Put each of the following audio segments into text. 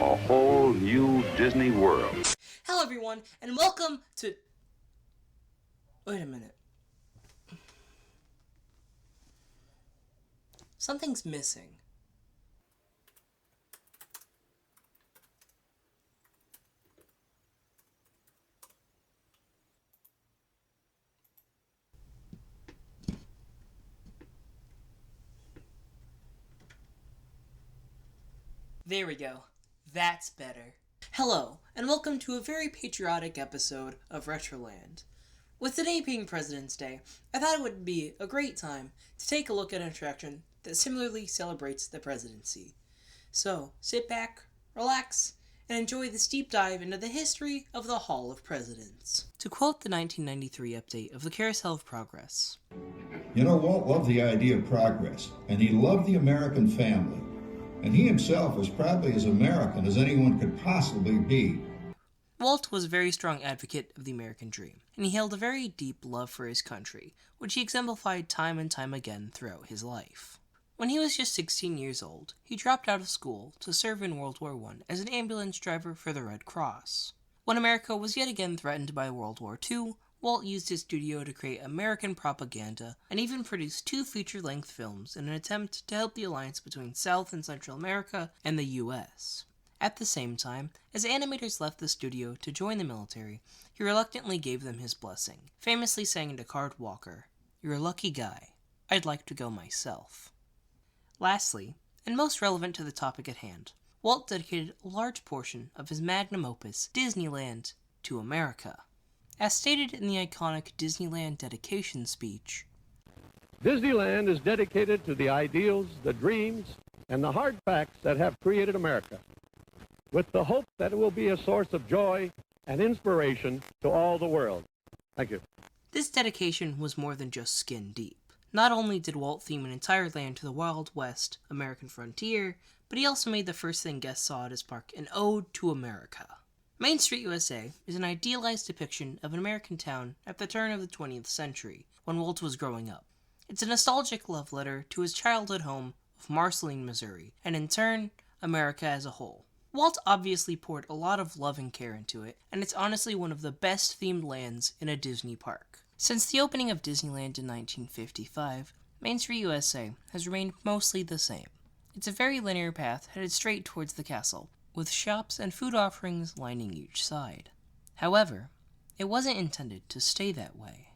A whole new Disney World. Hello everyone, and welcome to... Wait a minute. Something's missing. There we go. That's better. Hello, and welcome to a very patriotic episode of Retroland. With today being President's Day, I thought it would be a great time to take a look at an attraction that similarly celebrates the presidency. So, sit back, relax, and enjoy this deep dive into the history of the Hall of Presidents. To quote the 1993 update of the Carousel of Progress. You know, Walt loved the idea of progress, and he loved the American family. And he himself was probably as American as anyone could possibly be. Walt was a very strong advocate of the American dream, and he held a very deep love for his country, which he exemplified time and time again throughout his life. When he was just 16 years old, he dropped out of school to serve in World War I as an ambulance driver for the Red Cross. When America was yet again threatened by World War II, Walt used his studio to create American propaganda and even produced 2 feature-length films in an attempt to help the alliance between South and Central America and the U.S. At the same time, as animators left the studio to join the military, he reluctantly gave them his blessing, famously saying to Card Walker, "You're a lucky guy. I'd like to go myself." Lastly, and most relevant to the topic at hand, Walt dedicated a large portion of his magnum opus, Disneyland, to America. As stated in the iconic Disneyland dedication speech, Disneyland is dedicated to the ideals, the dreams, and the hard facts that have created America, with the hope that it will be a source of joy and inspiration to all the world. Thank you. This dedication was more than just skin deep. Not only did Walt theme an entire land to the Wild West American frontier, but he also made the first thing guests saw at his park an ode to America. Main Street, USA is an idealized depiction of an American town at the turn of the 20th century, when Walt was growing up. It's a nostalgic love letter to his childhood home of Marceline, Missouri, and in turn, America as a whole. Walt obviously poured a lot of love and care into it, and it's honestly one of the best themed lands in a Disney park. Since the opening of Disneyland in 1955, Main Street, USA has remained mostly the same. It's a very linear path headed straight towards the castle, with shops and food offerings lining each side. However, it wasn't intended to stay that way.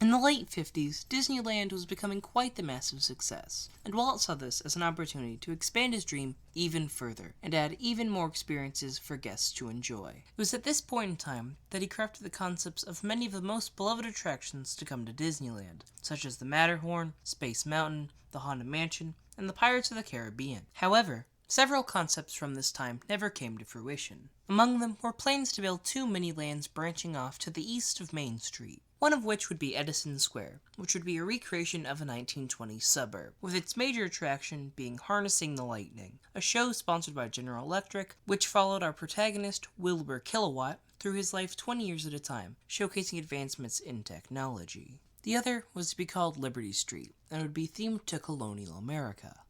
In the late 50s, Disneyland was becoming quite the massive success, and Walt saw this as an opportunity to expand his dream even further, and add even more experiences for guests to enjoy. It was at this point in time that he crafted the concepts of many of the most beloved attractions to come to Disneyland, such as the Matterhorn, Space Mountain, the Haunted Mansion, and the Pirates of the Caribbean. However, several concepts from this time never came to fruition. Among them were plans to build 2 mini-lands branching off to the east of Main Street, one of which would be Edison Square, which would be a recreation of a 1920s suburb, with its major attraction being Harnessing the Lightning, a show sponsored by General Electric, which followed our protagonist, Wilbur Kilowatt, through his life 20 years at a time, showcasing advancements in technology. The other was to be called Liberty Street, and would be themed to colonial America.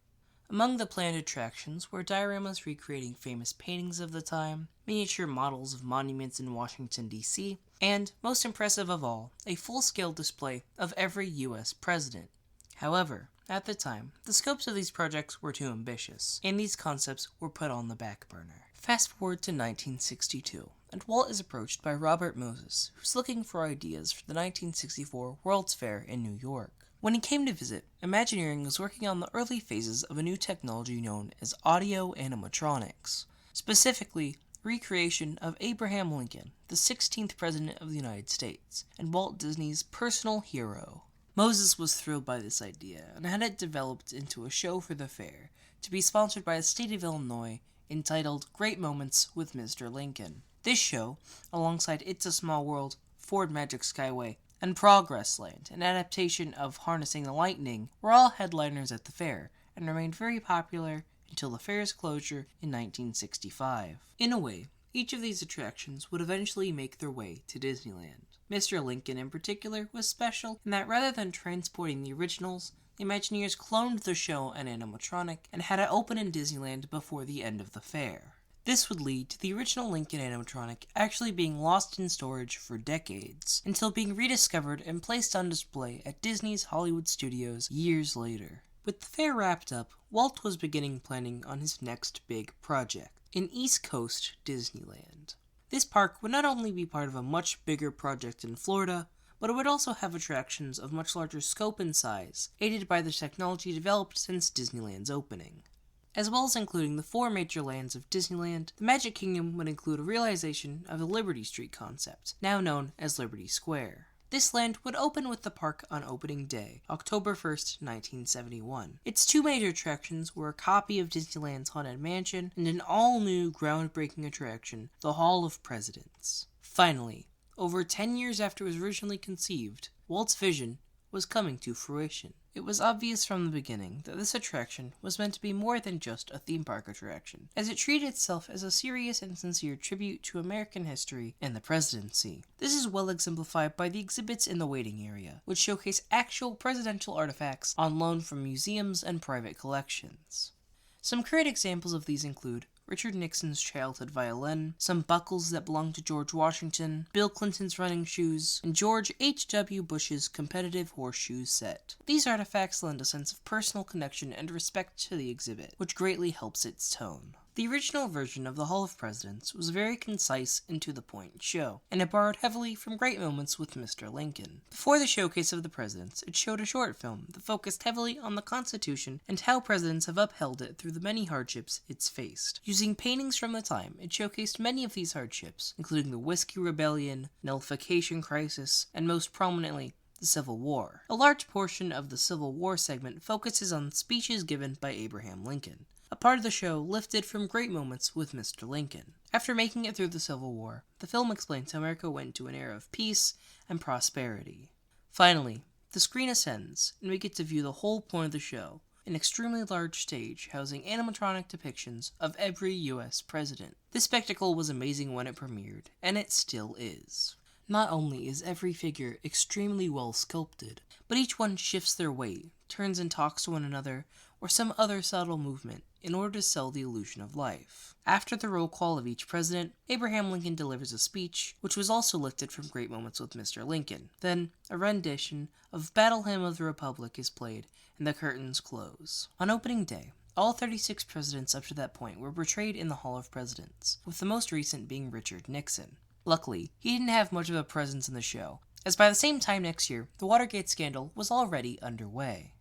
Among the planned attractions were dioramas recreating famous paintings of the time, miniature models of monuments in Washington, D.C., and, most impressive of all, a full-scale display of every U.S. president. However, at the time, the scopes of these projects were too ambitious, and these concepts were put on the back burner. Fast forward to 1962, and Walt is approached by Robert Moses, who's looking for ideas for the 1964 World's Fair in New York. When he came to visit, Imagineering was working on the early phases of a new technology known as audio animatronics, specifically recreation of Abraham Lincoln, the 16th President of the United States, and Walt Disney's personal hero. Moses was thrilled by this idea and had it developed into a show for the fair, to be sponsored by the state of Illinois, entitled Great Moments with Mr. Lincoln. This show, alongside It's a Small World, Ford Magic Skyway, and Progress Land, an adaptation of Harnessing the Lightning, were all headliners at the fair, and remained very popular until the fair's closure in 1965. In a way, each of these attractions would eventually make their way to Disneyland. Mr. Lincoln in particular was special in that rather than transporting the originals, the Imagineers cloned the show and animatronic and had it open in Disneyland before the end of the fair. This would lead to the original Lincoln animatronic actually being lost in storage for decades, until being rediscovered and placed on display at Disney's Hollywood Studios years later. With the fair wrapped up, Walt was beginning planning on his next big project, in East Coast Disneyland. This park would not only be part of a much bigger project in Florida, but it would also have attractions of much larger scope and size, aided by the technology developed since Disneyland's opening. As well as including the 4 major lands of Disneyland, the Magic Kingdom would include a realization of the Liberty Street concept, now known as Liberty Square. This land would open with the park on opening day, October 1st, 1971. Its 2 major attractions were a copy of Disneyland's Haunted Mansion and an all-new groundbreaking attraction, the Hall of Presidents. Finally, over 10 years after it was originally conceived, Walt's vision was coming to fruition. It was obvious from the beginning that this attraction was meant to be more than just a theme park attraction, as it treated itself as a serious and sincere tribute to American history and the presidency. This is well exemplified by the exhibits in the waiting area, which showcase actual presidential artifacts on loan from museums and private collections. Some current examples of these include Richard Nixon's childhood violin, some buckles that belonged to George Washington, Bill Clinton's running shoes, and George H.W. Bush's competitive horseshoe set. These artifacts lend a sense of personal connection and respect to the exhibit, which greatly helps its tone. The original version of the Hall of Presidents was a very concise and to-the-point show, and it borrowed heavily from Great Moments with Mr. Lincoln. Before the showcase of the presidents, it showed a short film that focused heavily on the Constitution and how presidents have upheld it through the many hardships it's faced. Using paintings from the time, it showcased many of these hardships, including the Whiskey Rebellion, nullification crisis, and most prominently, the Civil War. A large portion of the Civil War segment focuses on speeches given by Abraham Lincoln, a part of the show lifted from Great Moments with Mr. Lincoln. After making it through the Civil War, the film explains how America went into an era of peace and prosperity. Finally, the screen ascends, and we get to view the whole point of the show, an extremely large stage housing animatronic depictions of every U.S. president. This spectacle was amazing when it premiered, and it still is. Not only is every figure extremely well sculpted, but each one shifts their weight, turns and talks to one another, or some other subtle movement in order to sell the illusion of life. After the roll call of each president, Abraham Lincoln delivers a speech, which was also lifted from Great Moments with Mr. Lincoln. Then, a rendition of Battle Hymn of the Republic is played, and the curtains close. On opening day, all 36 presidents up to that point were portrayed in the Hall of Presidents, with the most recent being Richard Nixon. Luckily, he didn't have much of a presence in the show, as by the same time next year, the Watergate scandal was already underway.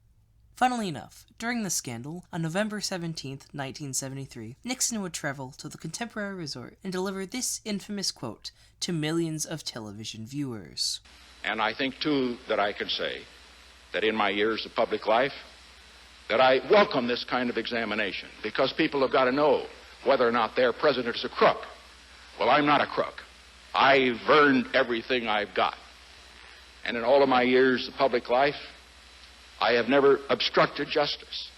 Funnily enough, during the scandal, on November 17, 1973, Nixon would travel to the Contemporary Resort and deliver this infamous quote to millions of television viewers. And I think, too, that I can say that in my years of public life, that I welcome this kind of examination, because people have got to know whether or not their president is a crook. Well, I'm not a crook. I've earned everything I've got. And in all of my years of public life, I have never obstructed justice.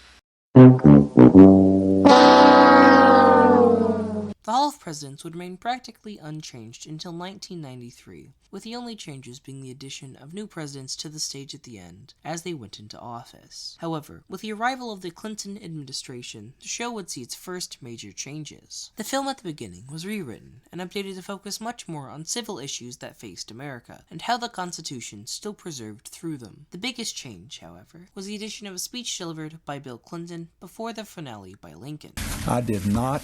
The Hall of Presidents would remain practically unchanged until 1993, with the only changes being the addition of new presidents to the stage at the end as they went into office. However, with the arrival of the Clinton administration, the show would see its first major changes. The film at the beginning was rewritten and updated to focus much more on civil issues that faced America, and how the Constitution still preserved through them. The biggest change, however, was the addition of a speech delivered by Bill Clinton before the finale by Lincoln. I did not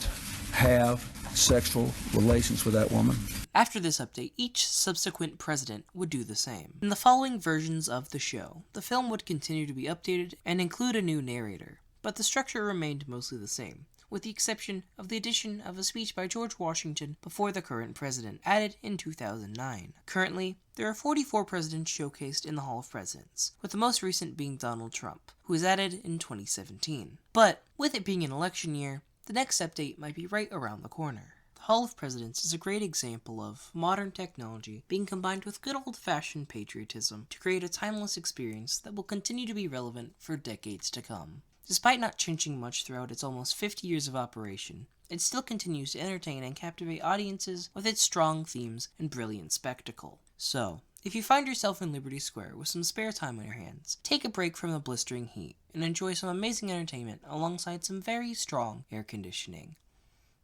have sexual relations with that woman. After this update, each subsequent president would do the same. In the following versions of the show, the film would continue to be updated and include a new narrator, but the structure remained mostly the same, with the exception of the addition of a speech by George Washington before the current president, added in 2009. Currently, there are 44 presidents showcased in the Hall of Presidents, with the most recent being Donald Trump, who was added in 2017. But, with it being an election year, the next update might be right around the corner. The Hall of Presidents is a great example of modern technology being combined with good old-fashioned patriotism to create a timeless experience that will continue to be relevant for decades to come. Despite not changing much throughout its almost 50 years of operation, it still continues to entertain and captivate audiences with its strong themes and brilliant spectacle. So, if you find yourself in Liberty Square with some spare time on your hands, take a break from the blistering heat and enjoy some amazing entertainment alongside some very strong air conditioning.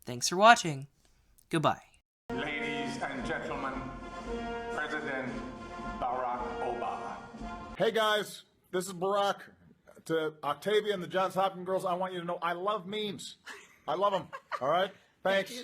Thanks for watching. Goodbye. Ladies and gentlemen, President Barack Obama. Hey guys, this is Barack. To Octavia and the Johns Hopkins girls, I want you to know I love memes. I love them. All right? Thanks.